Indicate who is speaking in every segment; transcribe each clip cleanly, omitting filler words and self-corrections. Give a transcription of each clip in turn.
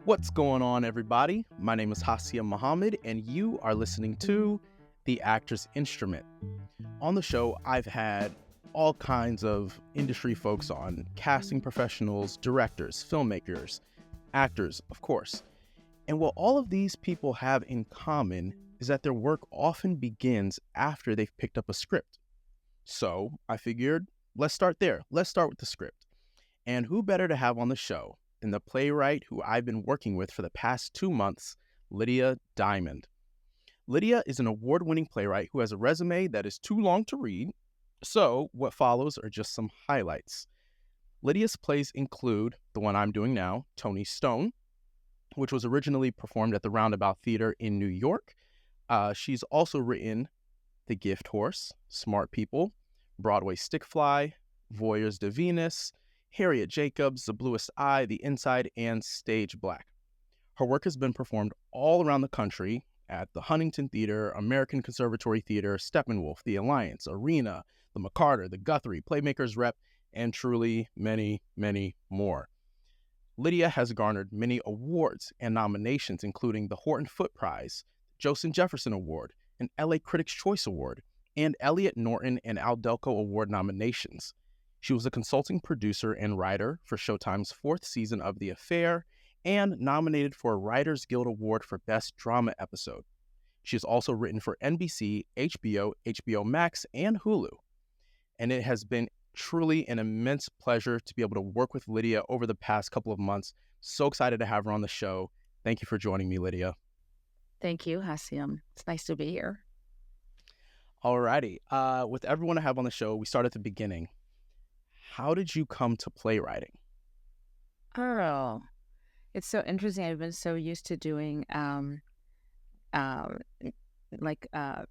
Speaker 1: What's going on, everybody? My name is Hasia Muhammad, and you are listening to The Actor's Instrument. On the show, I've had all kinds of industry folks on, casting professionals, directors, filmmakers, actors, of course. And what all of these people have in common is that their work often begins after they've picked up a script. So I figured, let's start there. Let's start with the script. And who better to have on the show than the playwright who I've been working with for the past 2 months, Lydia Diamond. Lydia is an award-winning playwright who has a resume that is too long to read, so what follows are just some highlights. Lydia's plays include the one I'm doing now, Toni Stone, which was originally performed at the Roundabout Theater in New York. She's also written The Gift Horse, Smart People, Broadway Stickfly, Voyeurs de Venus, Harriet Jacobs, The Bluest Eye, The Inside, and Stage Black. Her work has been performed all around the country at the Huntington Theater, American Conservatory Theater, Steppenwolf, The Alliance, Arena, the McCarter, the Guthrie, Playmakers Rep, and truly many, many more. Lydia has garnered many awards and nominations, including the Horton Foote Prize, Joseph Jefferson Award, an LA Critics' Choice Award, and Elliot Norton and Al Delco Award nominations. She was a consulting producer and writer for Showtime's 4th season of The Affair and nominated for a Writers Guild Award for Best Drama Episode. She has also written for NBC, HBO, HBO Max, and Hulu. And it has been truly an immense pleasure to be able to work with Lydia over the past couple of months. So excited to have her on the show. Thank you for joining me, Lydia.
Speaker 2: Thank you, Hasim. It's nice to be here.
Speaker 1: Alrighty. With everyone I have on the show, we start at the beginning. How did you come to playwriting?
Speaker 2: Oh, it's so interesting. I've been so used to doing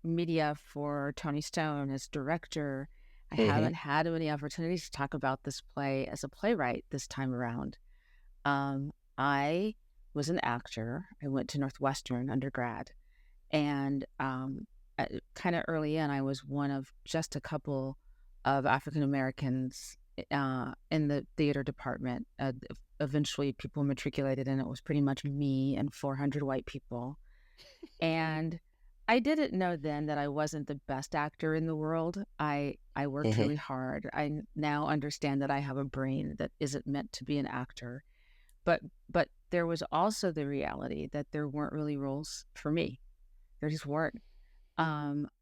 Speaker 2: media for Toni Stone as director. I haven't had many opportunities to talk about this play as a playwright this time around. I was an actor. I went to Northwestern undergrad, and kind of early in, I was one of just a couple of African Americans in the theater department. Eventually, people matriculated, and it was pretty much me and 400 white people. And I didn't know then that I wasn't the best actor in the world. I worked really hard. I now understand that I have a brain that isn't meant to be an actor. But there was also the reality that there weren't really roles for me. There just weren't.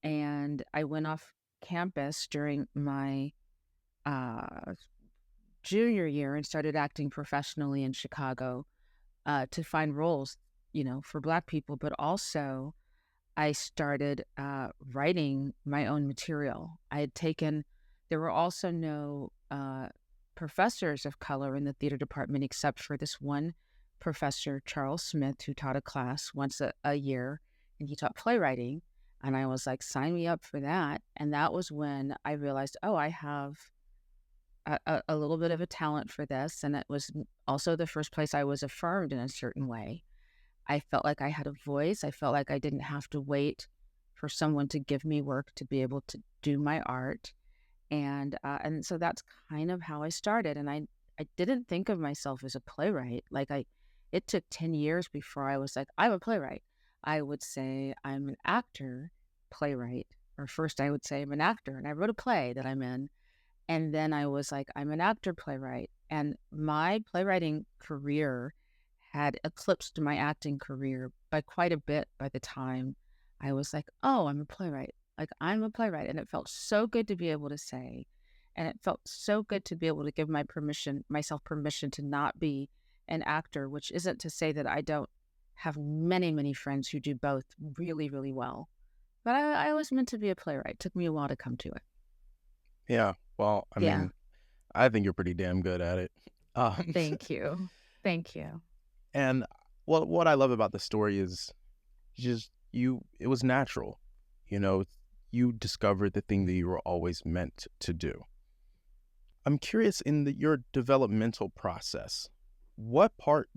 Speaker 2: And I went off campus during my junior year and started acting professionally in Chicago to find roles, for Black people. But also, I started writing my own material. There were also no professors of color in the theater department except for this one professor, Charles Smith, who taught a class once a year, and he taught playwriting. And I was like, sign me up for that. And that was when I realized, I have a little bit of a talent for this. And it was also the first place I was affirmed in a certain way. I felt like I had a voice. I felt like I didn't have to wait for someone to give me work to be able to do my art. And so that's kind of how I started. And I didn't think of myself as a playwright. It took 10 years before I was like, I'm a playwright. I would say I'm an actor, playwright, or first I would say I'm an actor, and I wrote a play that I'm in. And then I was like, I'm an actor, playwright. And my playwriting career had eclipsed my acting career by quite a bit by the time I was like, I'm a playwright. I'm a playwright. And it felt so good to be able to say, and it felt so good to be able to give myself permission to not be an actor, which isn't to say that I don't have many, many friends who do both really, really well. But I was meant to be a playwright. It took me a while to come to it.
Speaker 1: Yeah. Well, I mean, I think you're pretty damn good at it.
Speaker 2: Thank you. Thank you.
Speaker 1: And what I love about the story is just it was natural. You discovered the thing that you were always meant to do. I'm curious in your developmental process, what part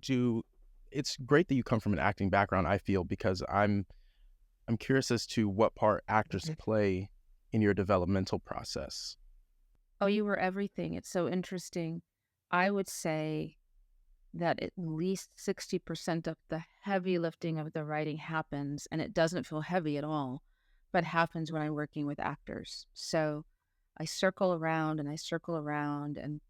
Speaker 1: it's great that you come from an acting background, I feel, because I'm curious as to what part actors play in your developmental process.
Speaker 2: Oh, you were everything. It's so interesting. I would say that at least 60% of the heavy lifting of the writing happens, and it doesn't feel heavy at all, but happens when I'm working with actors. So I circle around and I circle around, and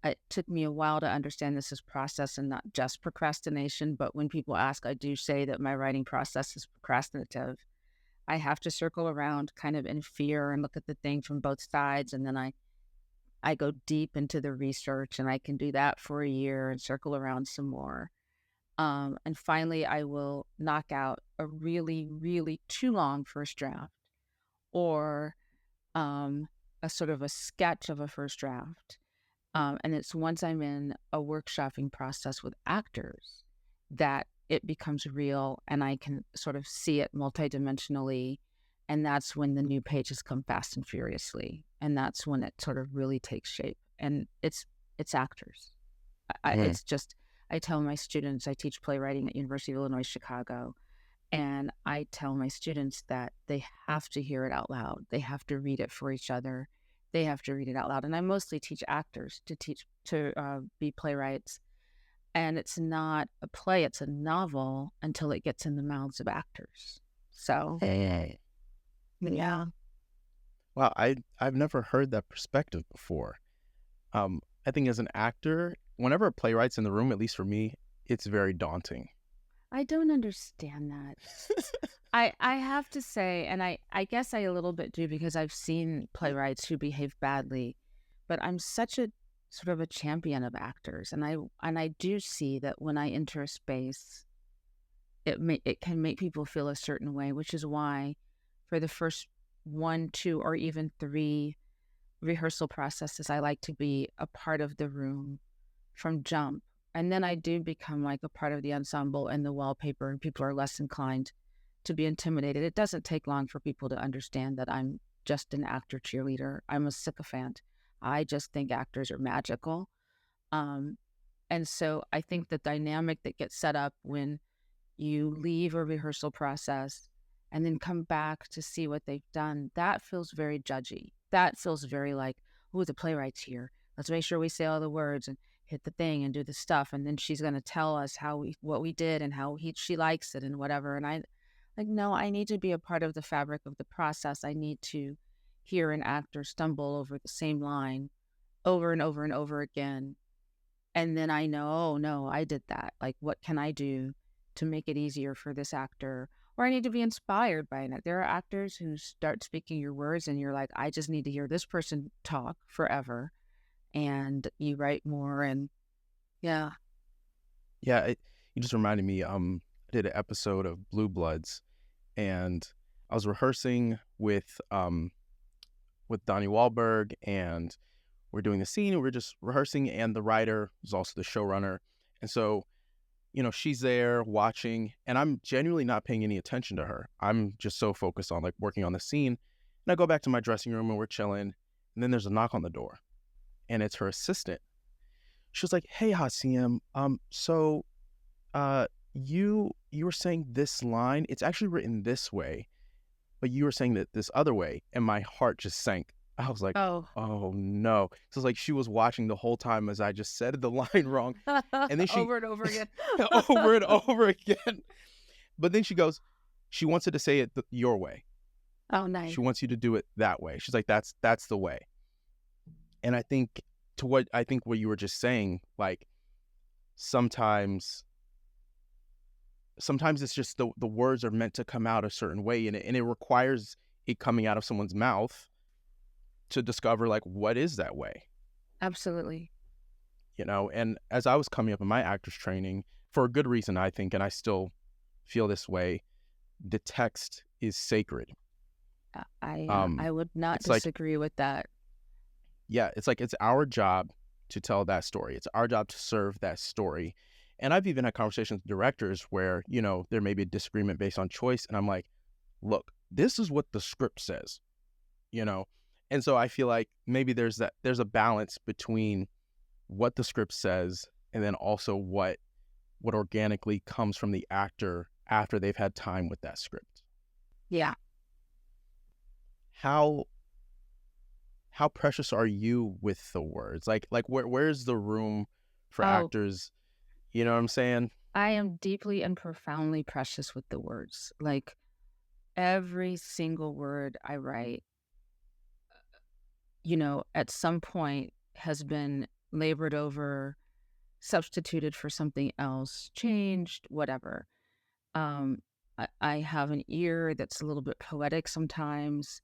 Speaker 2: it took me a while to understand this is process and not just procrastination. But when people ask, I do say that my writing process is procrastinative. I have to circle around kind of in fear and look at the thing from both sides. And then I go deep into the research, and I can do that for a year and circle around some more. And finally, I will knock out a really, really too long first draft, or a sort of a sketch of a first draft. And it's once I'm in a workshopping process with actors that it becomes real and I can sort of see it multidimensionally. And that's when the new pages come fast and furiously. And that's when it sort of really takes shape. And it's actors.
Speaker 1: Mm.
Speaker 2: It's just, I tell my students, I teach playwriting at University of Illinois, Chicago. And I tell my students that they have to hear it out loud. They have to read it for each other. They have to read it out loud. And I mostly teach actors to be playwrights. And it's not a play, it's a novel until it gets in the mouths of actors. So, yeah.
Speaker 1: Wow, I've never heard that perspective before. I think as an actor, whenever a playwright's in the room, at least for me, it's very daunting.
Speaker 2: I don't understand that. I have to say, and I guess I a little bit do because I've seen playwrights who behave badly, but I'm such a sort of a champion of actors, and I do see that when I enter a space, it can make people feel a certain way, which is why for the first 1, 2, or even 3 rehearsal processes, I like to be a part of the room from jump. And then I do become like a part of the ensemble and the wallpaper, and people are less inclined to be intimidated. It doesn't take long for people to understand that I'm just an actor cheerleader. I'm a sycophant. I just think actors are magical. Um, and so I think the dynamic that gets set up when you leave a rehearsal process and then come back to see what they've done, that feels very judgy. That feels very like, oh, the playwright's here. Let's make sure we say all the words and hit the thing and do the stuff. And then she's going to tell us what we did and how she likes it and whatever. And I like, no, I need to be a part of the fabric of the process. I need to hear an actor stumble over the same line over and over and over again. And then I know, oh no, I did that. Like, what can I do to make it easier for this actor? Or I need to be inspired by it. There are actors who start speaking your words and you're like, I just need to hear this person talk forever. And you write more, and yeah.
Speaker 1: Yeah, you just reminded me. I did an episode of Blue Bloods, and I was rehearsing with Donnie Wahlberg, and we're doing the scene. We're just rehearsing, and the writer was also the showrunner, and so she's there watching, and I'm genuinely not paying any attention to her. I'm just so focused on like working on the scene, and I go back to my dressing room and we're chilling, and then there's a knock on the door, and it's her assistant. She was like, "Hey, Hasiem, so you were saying this line. It's actually written this way, but you were saying that this other way." And my heart just sank. I was like,
Speaker 2: Oh.
Speaker 1: "Oh no!" So it's like she was watching the whole time as I just said the line wrong, and then she
Speaker 2: Over and over again.
Speaker 1: over and over again. But then she goes, she wants it to say it your way.
Speaker 2: Oh, nice.
Speaker 1: She wants you to do it that way. She's like, that's the way. And I think what you were just saying, like sometimes it's just the words are meant to come out a certain way, and it requires it coming out of someone's mouth to discover like what is that way.
Speaker 2: Absolutely.
Speaker 1: And as I was coming up in my actor's training, for a good reason, I think, and I still feel this way, the text is sacred.
Speaker 2: I would not
Speaker 1: it's like,
Speaker 2: disagree with that.
Speaker 1: yeah, it's like it's our job to tell that story. It's our job to serve that story. And I've even had conversations with directors where, there may be a disagreement based on choice. And I'm like, look, this is what the script says, And so I feel like maybe there's a balance between what the script says and then also what organically comes from the actor after they've had time with that script.
Speaker 2: Yeah.
Speaker 1: How how precious are you with the words? Like where's the room for
Speaker 2: Oh,
Speaker 1: actors? You know what I'm saying?
Speaker 2: I am deeply and profoundly precious with the words. Like every single word I write, at some point has been labored over, substituted for something else, changed, whatever. Um, I have an ear that's a little bit poetic sometimes.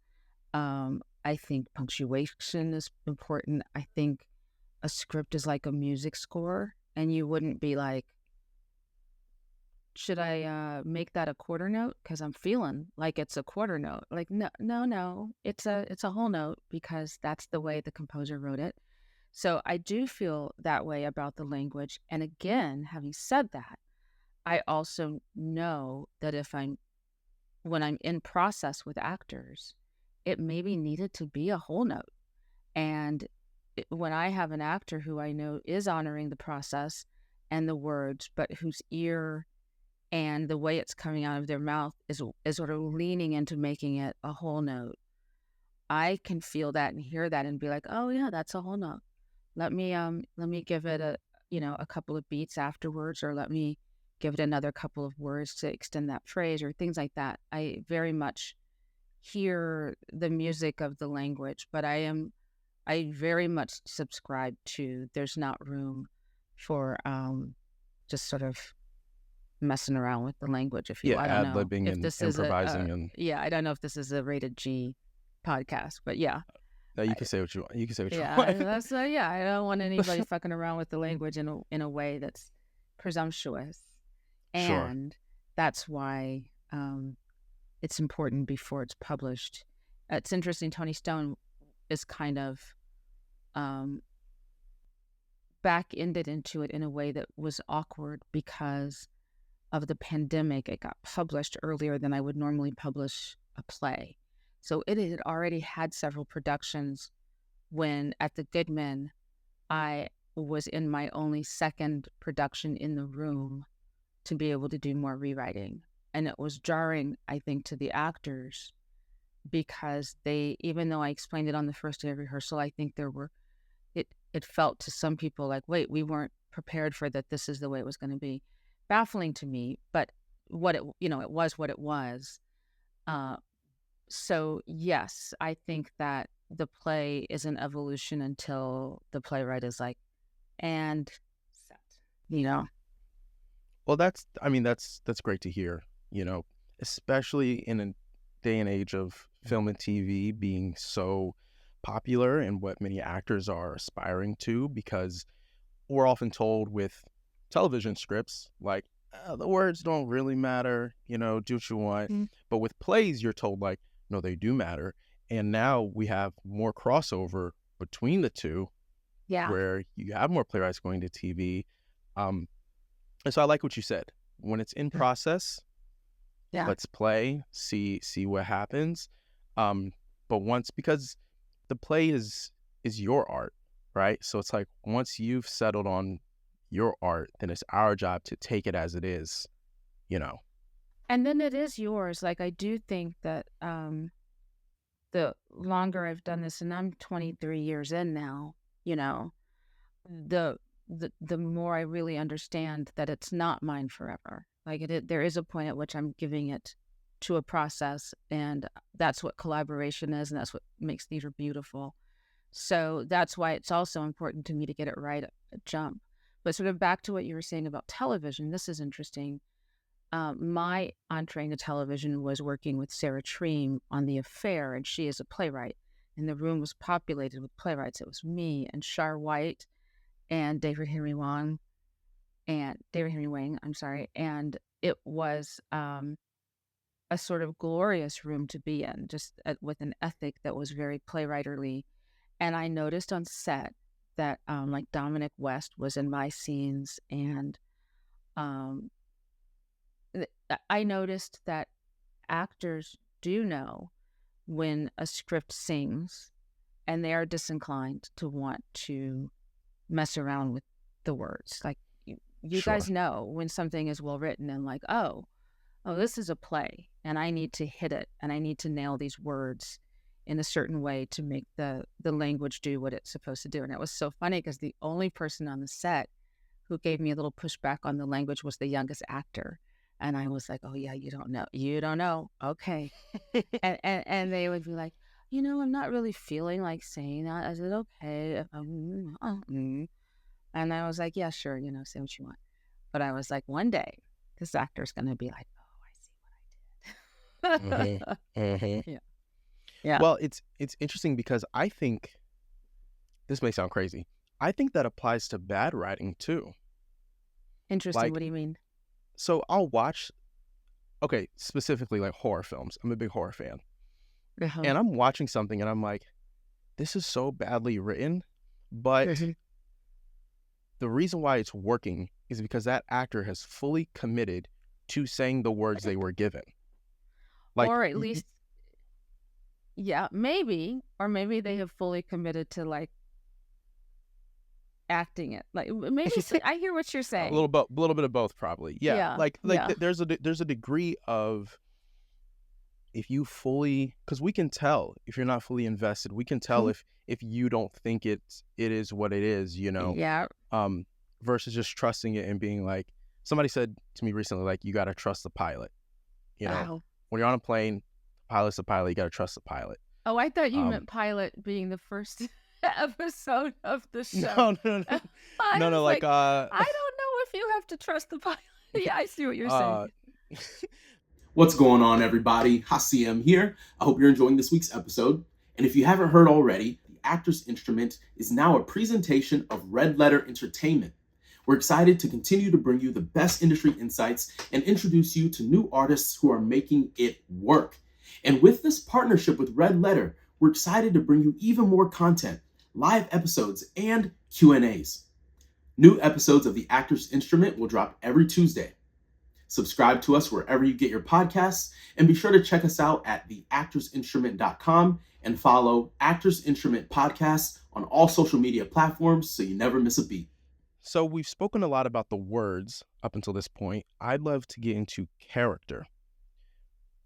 Speaker 2: I think punctuation is important. I think a script is like a music score, and you wouldn't be like, should I make that a quarter note? Because I'm feeling like it's a quarter note. Like, no, no, no. It's a whole note because that's the way the composer wrote it. So I do feel that way about the language. And again, having said that, I also know that when I'm in process with actors, it maybe needed to be a whole note. And when I have an actor who I know is honoring the process and the words, but whose ear and the way it's coming out of their mouth is sort of leaning into making it a whole note, I can feel that and hear that and be like, oh yeah, that's a whole note. Let me give it a couple of beats afterwards, or let me give it another couple of words to extend that phrase or things like that. I very much hear the music of the language, but I very much subscribe to there's not room for just sort of messing around with the language, if you
Speaker 1: Yeah,
Speaker 2: will. I don't know
Speaker 1: ad-libbing
Speaker 2: if
Speaker 1: and
Speaker 2: this is
Speaker 1: improvising and
Speaker 2: yeah, I don't know if this is a rated G podcast, but yeah.
Speaker 1: no, you
Speaker 2: I,
Speaker 1: can say what you want. You can say what you
Speaker 2: yeah,
Speaker 1: want.
Speaker 2: that's yeah, I don't want anybody fucking around with the language in a way that's presumptuous.
Speaker 1: Sure.
Speaker 2: And that's why it's important before it's published. It's interesting, Toni Stone is kind of um back-ended into it in a way that was awkward because of the pandemic. It got published earlier than I would normally publish a play. So it had already had several productions when at the Goodman, I was in my only second production in the room to be able to do more rewriting. And it was jarring, I think, to the actors because even though I explained it on the first day of rehearsal, I think it felt to some people like, wait, we weren't prepared for that. This is the way it was going to be. Baffling to me, but it was what it was. Uh, so yes, I think that the play is an evolution until the playwright is like, and set, you know?
Speaker 1: Well, that's great to hear, you know, especially in a day and age of film and TV being so popular and what many actors are aspiring to, because we're often told with television scripts, like, the words don't really matter, do what you want.
Speaker 2: Mm.
Speaker 1: But with plays, you're told, like, no, they do matter. And now we have more crossover between the two,
Speaker 2: Yeah.
Speaker 1: where you have more playwrights going to TV. And so I like what you said. When it's in process,
Speaker 2: Yeah.
Speaker 1: let's play, see what happens. But because the play is your art, right? So it's like once you've settled on your art, then it's our job to take it as it is, you know.
Speaker 2: And then it is yours. Like, I do think that the longer I've done this, and I'm 23 years in now, the the more I really understand that it's not mine forever. Like there is a point at which I'm giving it to a process, and that's what collaboration is, and that's what makes theater beautiful. So that's why it's also important to me to get it right at jump. But sort of back to what you were saying about television, this is interesting. My entree into television was working with Sarah Treem on The Affair, and she is a playwright. And the room was populated with playwrights. It was me and Shar White and David Henry Wang, I'm sorry. And it was a sort of glorious room to be in, just with an ethic that was very playwriterly. And I noticed on set that like Dominic West was in my scenes, and um, I noticed that actors do know when a script sings, and they are disinclined to want to mess around with the words. Like you
Speaker 1: Sure.
Speaker 2: guys know when something is well written and like, oh, this is a play, and I need to hit it, and I need to nail these words in a certain way to make the language do what it's supposed to do. And it was so funny because the only person on the set who gave me a little pushback on the language was the youngest actor. And I was like, oh yeah, you don't know. You don't know. Okay. And they would be like, I'm not really feeling like saying that. I said, okay. And I was like, yeah, sure, say what you want. But I was like, one day, this actor's going to be like, oh, I see what I did.
Speaker 1: Mm-hmm.
Speaker 2: Yeah. Yeah.
Speaker 1: Well, it's interesting because I think, this may sound crazy, I think that applies to bad writing too.
Speaker 2: Interesting.
Speaker 1: Like,
Speaker 2: What do you mean?
Speaker 1: so I'll watch, okay, specifically like horror films. I'm a big horror fan.
Speaker 2: Uh-huh.
Speaker 1: And I'm watching something and I'm like, this is so badly written, but the reason why it's working is because that actor has fully committed to saying the words they were given. Like,
Speaker 2: or at least, yeah, maybe, or maybe they have fully committed to like acting it. Like maybe I hear what you're saying.
Speaker 1: A little bit of both, probably. Yeah. There's a degree of, if you fully, because we can tell if you're not fully invested. We can tell if you don't think it is what it is.
Speaker 2: Yeah.
Speaker 1: Versus just trusting it and being like, somebody said to me recently, like, you got to trust the pilot.
Speaker 2: Wow.
Speaker 1: When you're on a plane, pilot's the pilot. You got to trust the pilot.
Speaker 2: Oh, I thought you meant pilot being the first episode of the show.
Speaker 1: No. No.
Speaker 2: I don't know if you have to trust the pilot. Yeah, I see what you're saying.
Speaker 3: What's going on, everybody? Hasiem here. I hope you're enjoying this week's episode. And if you haven't heard already, The Actor's Instrument is now a presentation of Red Letter Entertainment. We're excited to continue to bring you the best industry insights and introduce you to new artists who are making it work. And with this partnership with Red Letter, we're excited to bring you even more content, live episodes, and Q&As. New episodes of The Actor's Instrument will drop every Tuesday. Subscribe to us wherever you get your podcasts, and be sure to check us out at theactorsinstrument.com and follow Actors Instrument Podcasts on all social media platforms so you never miss a beat.
Speaker 1: So we've spoken a lot about the words up until this point. I'd love to get into character.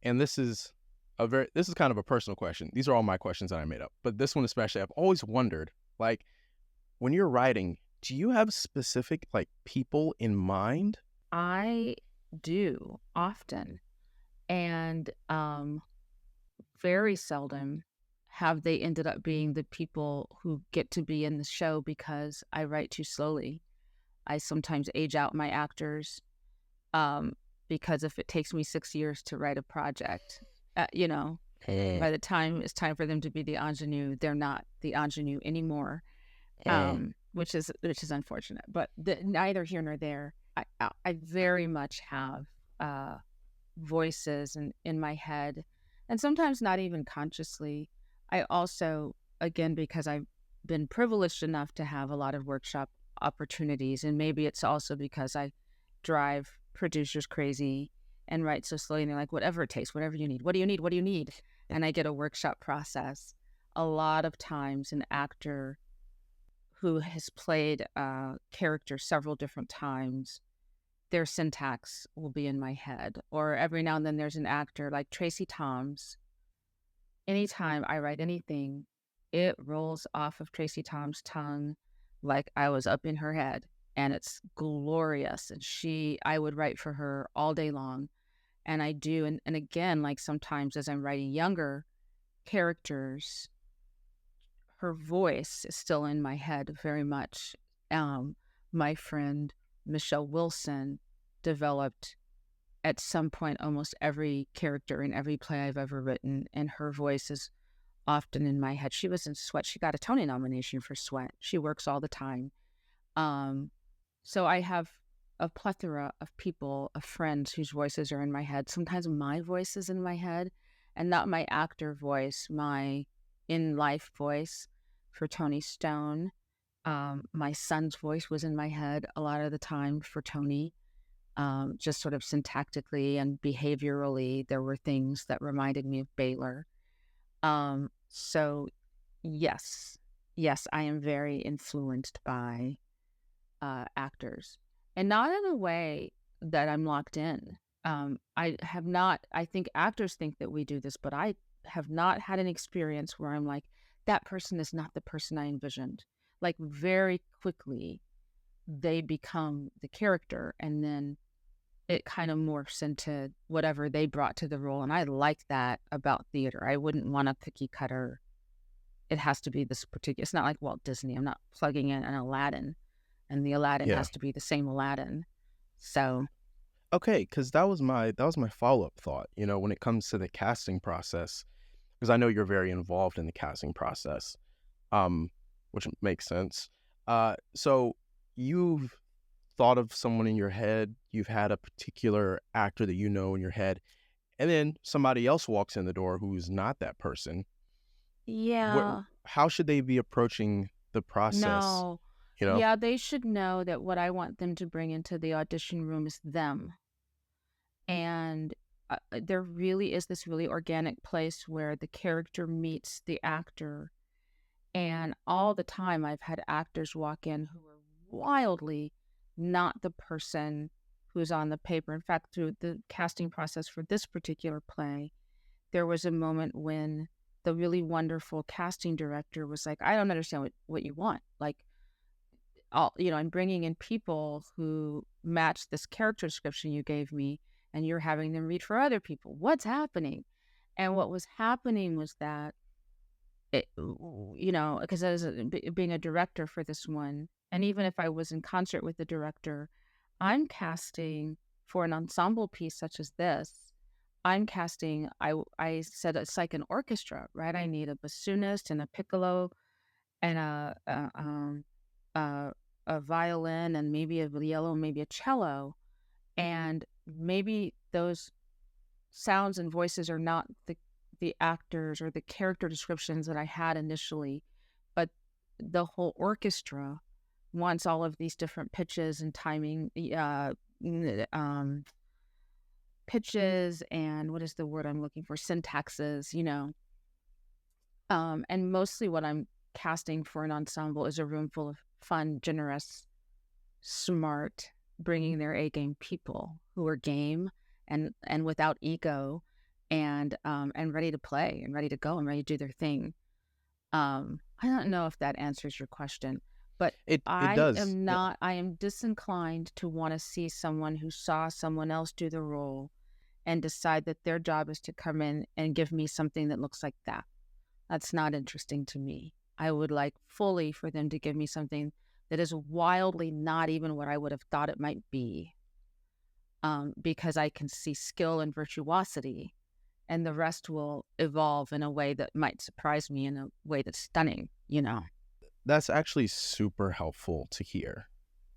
Speaker 1: And this is kind of a personal question. These are all my questions that I made up. But this one especially, I've always wondered, like, when you're writing, do you have specific, like, people in mind?
Speaker 2: I do often. And very seldom have they ended up being the people who get to be in the show because I write too slowly. I sometimes age out my actors because if it takes me 6 years to write a project, by the time it's time for them to be the ingenue, they're not the ingenue anymore, which is unfortunate. But neither here nor there. I very much have voices in my head, and sometimes not even consciously. I also, again, because I've been privileged enough to have a lot of workshop opportunities, and maybe it's also because I drive producers crazy and write so slowly, and they're like, whatever it takes, whatever you need. What do you need? What do you need? And I get a workshop process. A lot of times an actor who has played a character several different times, their syntax will be in my head. Or every now and then there's an actor like Tracy Toms. Anytime I write anything, it rolls off of Tracy Toms' tongue like I was up in her head. And it's glorious. And I would write for her all day long. And I do. And again, like sometimes as I'm writing younger characters, her voice is still in my head very much. My friend Michelle Wilson developed at some point almost every character in every play I've ever written, and her voice is often in my head. She was in Sweat. She got a Tony nomination for Sweat. She works all the time. So I have a plethora of people, of friends whose voices are in my head. Sometimes my voice is in my head, and not my actor voice, my in-life voice. For Toni Stone, my son's voice was in my head a lot of the time for Toni. Just sort of syntactically and behaviorally, there were things that reminded me of Baylor. So yes, I am very influenced by actors, and not in a way that I'm locked in. I have not. I think actors think that we do this, but I have not had an experience where I'm like, that person is not the person I envisioned. Like very quickly, they become the character, and then it kind of morphs into whatever they brought to the role. And I like that about theater. I wouldn't want a cookie cutter. It has to be this particular, it's not like Walt Disney. I'm not plugging in an Aladdin and the Aladdin
Speaker 1: Yeah.
Speaker 2: has to be the same Aladdin. So,
Speaker 1: Okay, because that was my follow-up thought, when it comes to the casting process, because I know you're very involved in the casting process, um, which makes sense. So you've thought of someone in your head, you've had a particular actor that you know in your head, and then somebody else walks in the door who's not that person. What,
Speaker 2: yeah,
Speaker 1: how should they be approaching the process?
Speaker 2: no.
Speaker 1: You know?
Speaker 2: Yeah, they should know that what I want them to bring into the audition room is them. And there really is this really organic place where the character meets the actor. And all the time, I've had actors walk in who are wildly not the person who's on the paper. In fact, through the casting process for this particular play, there was a moment when the really wonderful casting director was like, I don't understand what you want. Like, I'm bringing in people who match this character description you gave me, and you're having them read for other people. What's happening? And what was happening was that because I was being a director for this one, and even if I was in concert with the director, I'm casting for an ensemble piece such as this. I'm casting. I said it's like an orchestra, right? I need a bassoonist and a piccolo and a, a violin and maybe a viollo, maybe a cello, and maybe those sounds and voices are not the actors or the character descriptions that I had initially, but the whole orchestra wants all of these different pitches and timing, pitches and what is the word I'm looking for? Syntaxes, and mostly what I'm casting for an ensemble is a room full of fun, generous, smart, bringing their A game people who are game and without ego and ready to play and ready to go and ready to do their thing. I don't know if that answers your question, but
Speaker 1: It does. Yeah.
Speaker 2: I am disinclined to want to see someone who saw someone else do the role and decide that their job is to come in and give me something that looks like that. That's not interesting to me. I would like fully for them to give me something that is wildly not even what I would have thought it might be, because I can see skill and virtuosity, and the rest will evolve in a way that might surprise me in a way that's stunning.
Speaker 1: That's actually super helpful to hear,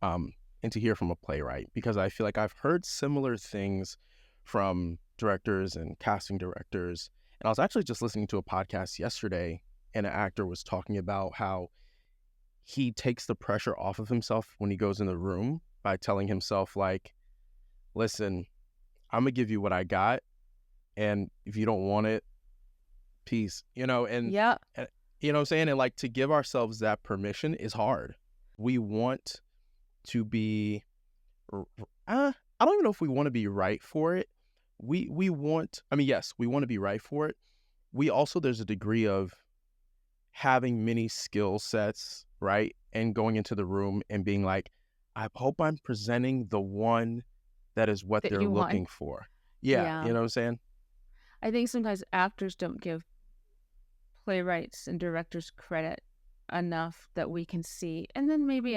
Speaker 1: and to hear from a playwright, because I feel like I've heard similar things from directors and casting directors. And I was actually just listening to a podcast yesterday, and an actor was talking about how he takes the pressure off of himself when he goes in the room by telling himself, like, listen, I'm gonna give you what I got, and if you don't want it, peace.
Speaker 2: Yeah.
Speaker 1: And you know what I'm saying? And like, to give ourselves that permission is hard. We want to be I don't even know if we want to be right for it. We want, I mean, yes, we want to be right for it. We also, there's a degree of having many skill sets, right? And going into the room and being like, I hope I'm presenting the one that is what
Speaker 2: That
Speaker 1: they're
Speaker 2: you want.
Speaker 1: looking for. Yeah,
Speaker 2: Yeah.
Speaker 1: you know what I'm saying?
Speaker 2: I think sometimes actors don't give playwrights and directors credit enough that we can see. And then maybe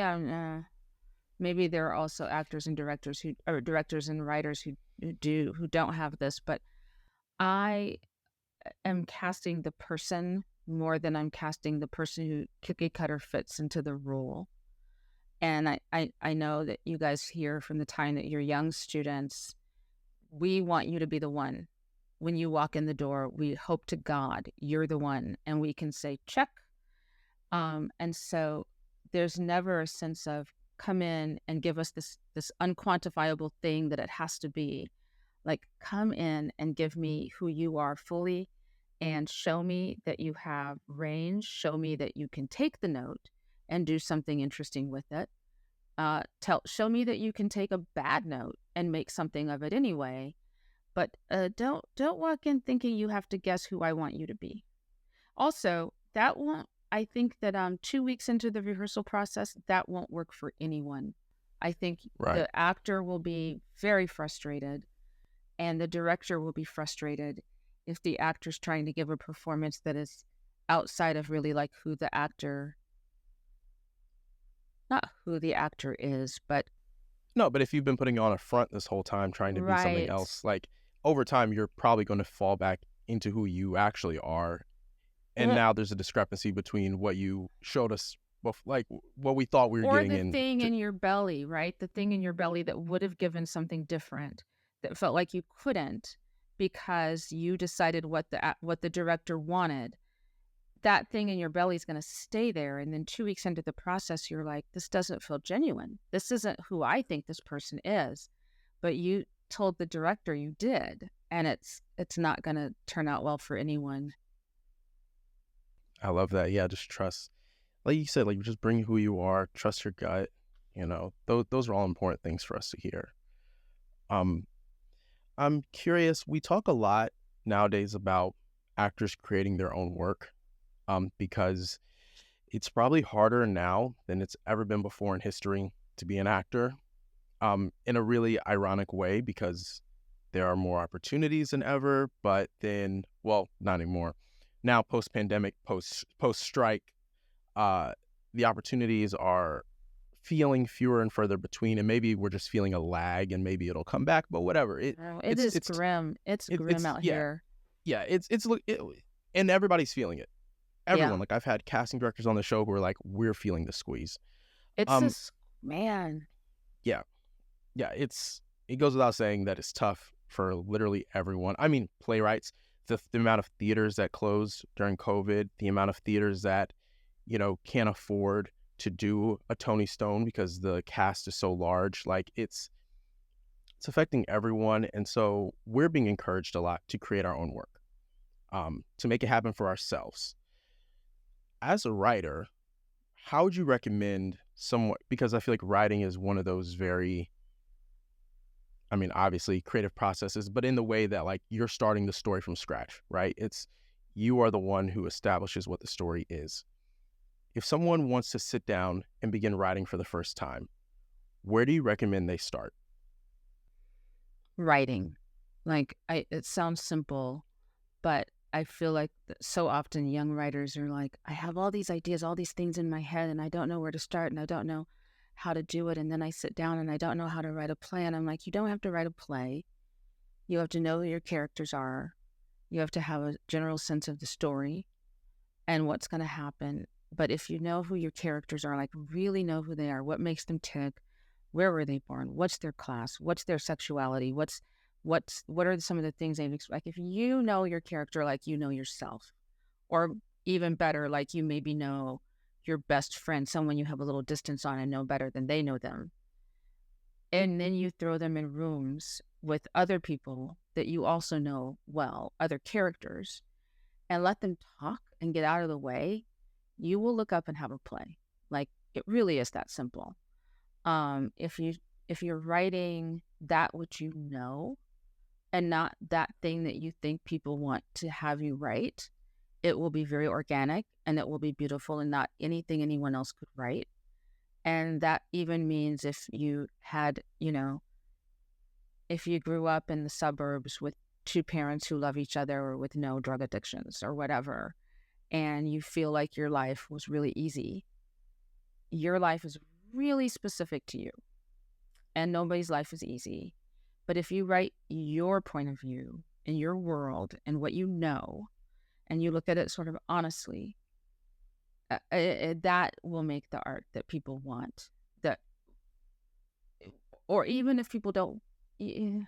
Speaker 2: there are also actors and directors or directors and writers who don't have this, but I am casting the person more than I'm casting the person who cookie cutter fits into the role. And I know that you guys hear from the time that you're young students, we want you to be the one. When you walk in the door, we hope to God you're the one, and we can say check. And so there's never a sense of come in and give us this unquantifiable thing that it has to be. Like, come in and give me who you are fully and show me that you have range, show me that you can take the note and do something interesting with it. Show me that you can take a bad note and make something of it anyway. but don't walk in thinking you have to guess who I want you to be. Also, that won't. I think that 2 weeks into the rehearsal process, that won't work for anyone. I think
Speaker 1: Right.
Speaker 2: the actor will be very frustrated, and the director will be frustrated if the actor's trying to give a performance that is outside of really like who the actor, not who the actor is, but
Speaker 1: No, but if you've been putting on a front this whole time trying to be something
Speaker 2: right.
Speaker 1: else, like over time, you're probably going to fall back into who you actually are. And now there's a discrepancy between what you showed us, like what we thought we were
Speaker 2: Or
Speaker 1: getting
Speaker 2: the
Speaker 1: in.
Speaker 2: thing in your belly, right? The thing in your belly that would have given something different, that felt like you couldn't because you decided what the director wanted. That thing in your belly is going to stay there, and then 2 weeks into the process, you're like, this doesn't feel genuine. This isn't who I think this person is. But you told the director you did, and it's not going to turn out well for anyone.
Speaker 1: I love that. Yeah, just trust. Like you said, like just bring who you are, trust your gut. Those are all important things for us to hear. Um, I'm curious. We talk a lot nowadays about actors creating their own work, because it's probably harder now than it's ever been before in history to be an actor. In a really ironic way, because there are more opportunities than ever, but then, well, not anymore. Now, post-pandemic, post-strike, the opportunities are feeling fewer and further between, and maybe we're just feeling a lag, and maybe it'll come back. But whatever,
Speaker 2: Oh, it is grim. It's grim out
Speaker 1: yeah,
Speaker 2: here.
Speaker 1: yeah, and everybody's feeling it.
Speaker 2: Yeah.
Speaker 1: Everyone, like I've had casting directors on the show who are like, we're feeling the squeeze.
Speaker 2: It's
Speaker 1: Um,
Speaker 2: this, man.
Speaker 1: yeah, yeah, it goes without saying that it's tough for literally everyone. I mean, playwrights, the amount of theaters that closed during COVID, the amount of theaters that can't afford to do a Toni Stone because the cast is so large. Like it's affecting everyone, and so we're being encouraged a lot to create our own work, to make it happen for ourselves. As a writer, how would you recommend someone? Because I feel like writing is one of those very, I mean, obviously creative processes, but in the way that like you're starting the story from scratch, right? You are the one who establishes what the story is. If someone wants to sit down and begin writing for the first time, where do you recommend they start?
Speaker 2: Writing. Like, it sounds simple, but I feel like so often young writers are like, I have all these ideas, all these things in my head, and I don't know where to start, and I don't know how to do it. And then I sit down and I don't know how to write a play. And I'm like, you don't have to write a play. You have to know who your characters are. You have to have a general sense of the story and what's going to happen. But if you know who your characters are, like really know who they are, what makes them tick, where were they born, what's their class, what's their sexuality, what are some of the things they like, if you know your character like you know yourself, or even better, like you maybe know your best friend, someone you have a little distance on and know better than they know them, and then you throw them in rooms with other people that you also know well, other characters, and let them talk and get out of the way, you will look up and have a play. Like, it really is that simple. If you're writing that which you know and not that thing that you think people want to have you write, it will be very organic and it will be beautiful and not anything anyone else could write. And that even means if you had, if you grew up in the suburbs with two parents who love each other or with no drug addictions or whatever, and you feel like your life was really easy, your life is really specific to you, and nobody's life is easy. But if you write your point of view and your world and what you know, and you look at it sort of honestly, that will make the art that people want. That, or even if people don't, you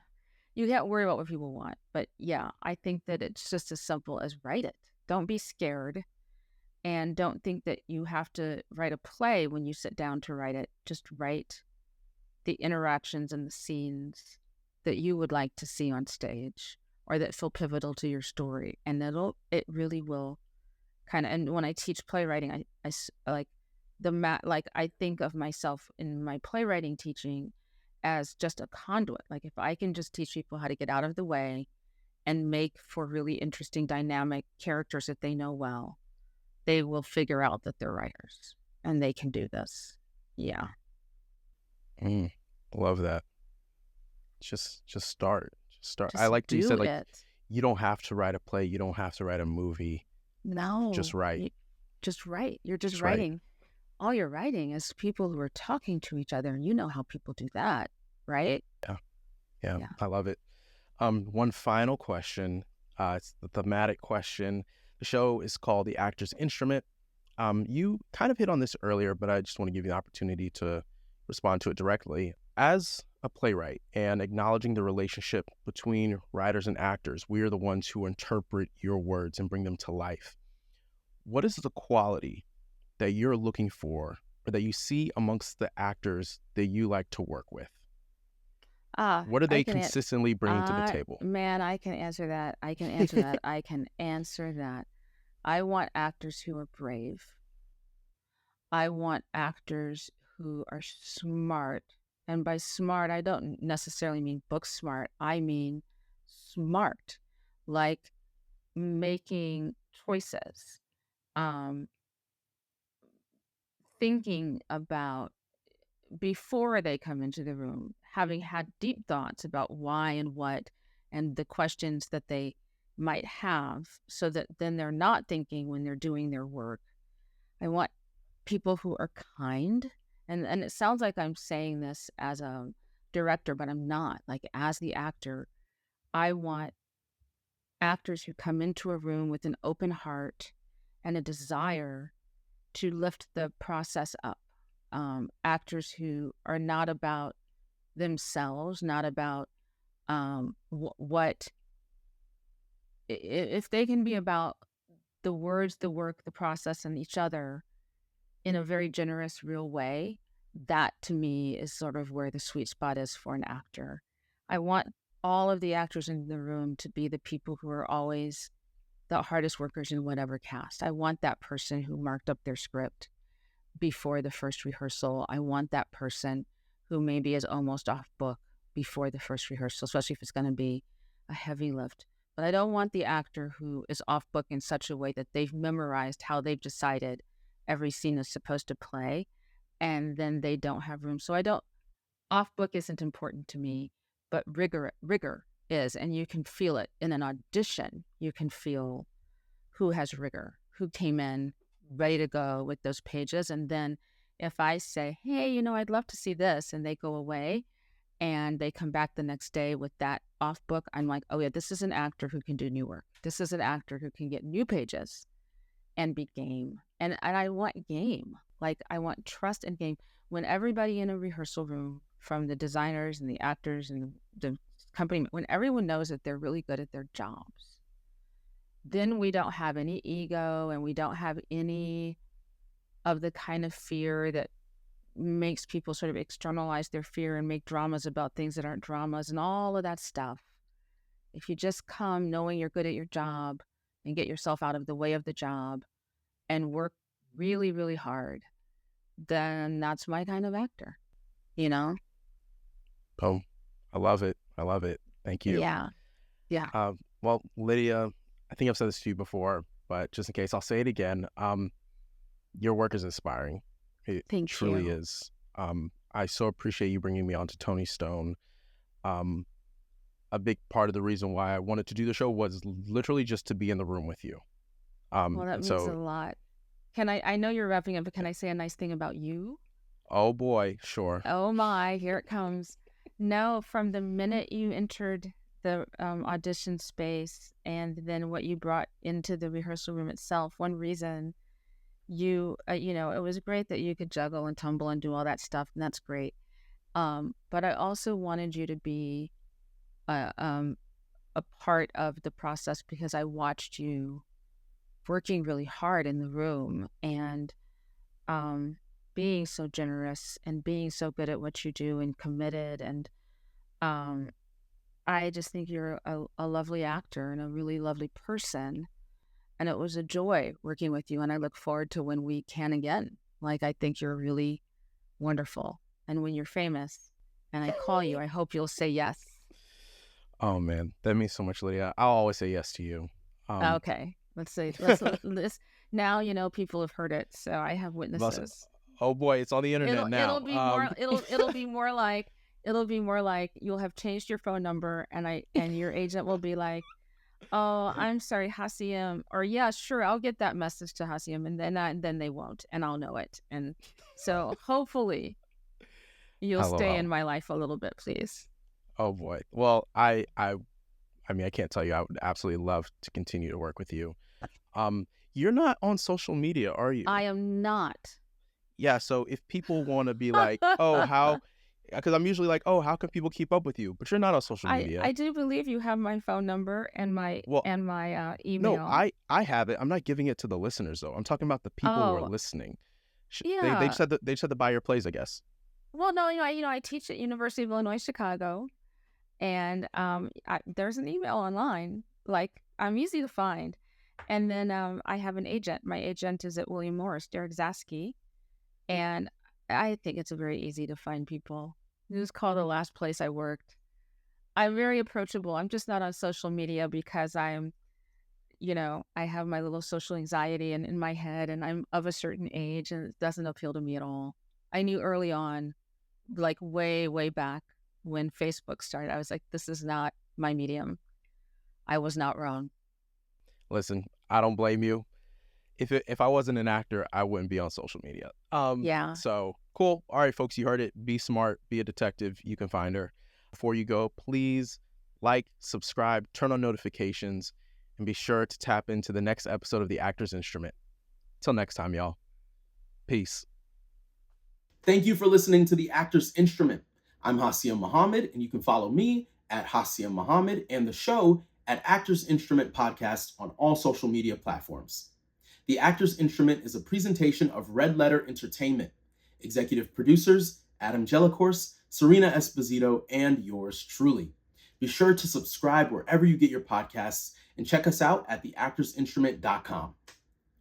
Speaker 2: can't worry about what people want. But yeah, I think that it's just as simple as write it. Don't be scared. And don't think that you have to write a play when you sit down to write it. Just write the interactions and the scenes that you would like to see on stage or that feel pivotal to your story. And it really will kind of, and when I teach playwriting, I like I think of myself in my playwriting teaching as just a conduit. Like if I can just teach people how to get out of the way and make for really interesting, dynamic characters that they know well, they will figure out that they're writers and they can do this. Yeah.
Speaker 1: Love that. Just start. Just start. I
Speaker 2: Just
Speaker 1: like that you
Speaker 2: do
Speaker 1: said, like,
Speaker 2: it.
Speaker 1: you don't have to write a play. You don't have to write a movie.
Speaker 2: No.
Speaker 1: Just write.
Speaker 2: Just write. You're just
Speaker 1: Just write.
Speaker 2: writing. All you're writing is people who are talking to each other, and you know how people do that, right?
Speaker 1: Yeah,
Speaker 2: Yeah.
Speaker 1: I love it. One final question. It's the thematic question. The show is called The Actor's Instrument. You kind of hit on this earlier, but I just want to give you the opportunity to respond to it directly. As a playwright and acknowledging the relationship between writers and actors, we are the ones who interpret your words and bring them to life. What is the quality that you're looking for or that you see amongst the actors that you like to work with? What are they consistently bringing to the table?
Speaker 2: Man, I can answer that. I can answer that. I want actors who are brave. I want actors who are smart. And by smart, I don't necessarily mean book smart. I mean smart, like making choices, thinking about before they come into the room, having had deep thoughts about why and what and the questions that they might have, so that then they're not thinking when they're doing their work. I want people who are kind. And it sounds like I'm saying this as a director, but I'm not. Like as the actor, I want actors who come into a room with an open heart and a desire to lift the process up. Actors who are not about themselves, not about what, if they can be about the words, the work, the process, and each other in a very generous, real way, that to me is sort of where the sweet spot is for an actor. I want all of the actors in the room to be the people who are always the hardest workers in whatever cast. I want that person who marked up their script before the first rehearsal. I want that person who maybe is almost off book before the first rehearsal, especially if it's going to be a heavy lift. But I don't want the actor who is off book in such a way that they've memorized how they've decided every scene is supposed to play, and then they don't have room. So off book isn't important to me, but rigor is, and you can feel it in an audition. You can feel who has rigor, who came in ready to go with those pages. And then if I say, hey, I'd love to see this, and they go away and they come back the next day with that off book, I'm like, oh yeah, this is an actor who can do new work. This is an actor who can get new pages and be game. And I want game. Like I want trust and game. When everybody in a rehearsal room, from the designers and the actors and the company, when everyone knows that they're really good at their jobs, then we don't have any ego and we don't have any of the kind of fear that makes people sort of externalize their fear and make dramas about things that aren't dramas and all of that stuff. If you just come knowing you're good at your job and get yourself out of the way of the job and work really, really hard, then that's my kind of actor,
Speaker 1: Oh, I love it. I love it. Thank you.
Speaker 2: Yeah.
Speaker 1: Well, Lydia, I think I've said this to you before, but just in case, I'll say it again. Your work is inspiring. It
Speaker 2: Thank
Speaker 1: truly
Speaker 2: you.
Speaker 1: is. I so appreciate you bringing me on to Toni Stone. A big part of the reason why I wanted to do the show was literally just to be in the room with you.
Speaker 2: Well, that means a lot. I know you're wrapping up, but can I say a nice thing about you?
Speaker 1: Oh boy, sure.
Speaker 2: Oh my, here it comes. No, from the minute you entered the audition space and then what you brought into the rehearsal room itself, one reason it was great that you could juggle and tumble and do all that stuff, and that's great. But I also wanted you to be a part of the process because I watched you working really hard in the room and being so generous and being so good at what you do and committed. And I just think you're a lovely actor and a really lovely person. And it was a joy working with you. And I look forward to when we can again. Like, I think you're really wonderful. And when you're famous, and I call you, I hope you'll say yes.
Speaker 1: Oh man, that means so much, Lydia. I'll always say yes to you.
Speaker 2: Okay, let's now people have heard it, so I have witnesses.
Speaker 1: Oh boy, it's on the internet now.
Speaker 2: It'll be more like you'll have changed your phone number, and your agent will be like, "Oh, I'm sorry, Hasim," or "Yeah, sure, I'll get that message to Hasim," and then they won't, and I'll know it, and so hopefully you'll stay in my life a little bit, please.
Speaker 1: Oh boy. Well, I mean, I can't tell you. I would absolutely love to continue to work with you. You're not on social media, are you?
Speaker 2: I am not.
Speaker 1: Yeah. So if people want to be like, oh, how? Because I'm usually like, oh, how can people keep up with you? But you're not on social media.
Speaker 2: I do believe you have my phone number and my email.
Speaker 1: No, I have it. I'm not giving it to the listeners though. I'm talking about the people who are listening.
Speaker 2: Yeah.
Speaker 1: They said to buy your plays, I guess.
Speaker 2: Well, no, I teach at University of Illinois Chicago, and there's an email online. Like, I'm easy to find, and then I have an agent. My agent is at William Morris, Derek Zasky, and I think it's very easy to find people. Just call the last place I worked. I'm very approachable. I'm just not on social media because I have my little social anxiety in my head, and I'm of a certain age, and it doesn't appeal to me at all. I knew early on, like way, way back when Facebook started, I was like, this is not my medium. I was not wrong.
Speaker 1: Listen, I don't blame you. If I wasn't an actor, I wouldn't be on social media.
Speaker 2: Yeah.
Speaker 1: So cool. All right, folks, you heard it. Be smart. Be a detective. You can find her. Before you go, please like, subscribe, turn on notifications, and be sure to tap into the next episode of The Actor's Instrument. Till next time, y'all. Peace.
Speaker 3: Thank you for listening to The Actor's Instrument. I'm Hasim Muhammad, and you can follow me at Hasim Muhammad and the show at Actor's Instrument Podcast on all social media platforms. The Actor's Instrument is a presentation of Red Letter Entertainment. Executive producers, Adam Jellicourse, Serena Esposito, and yours truly. Be sure to subscribe wherever you get your podcasts and check us out at theactorsinstrument.com.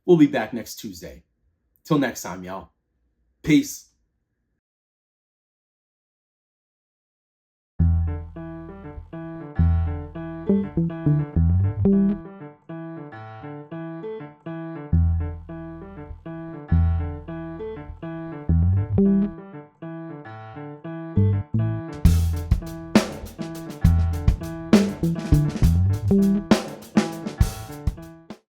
Speaker 3: We'll be back next Tuesday. Till next time, y'all. Peace.
Speaker 4: Thank you.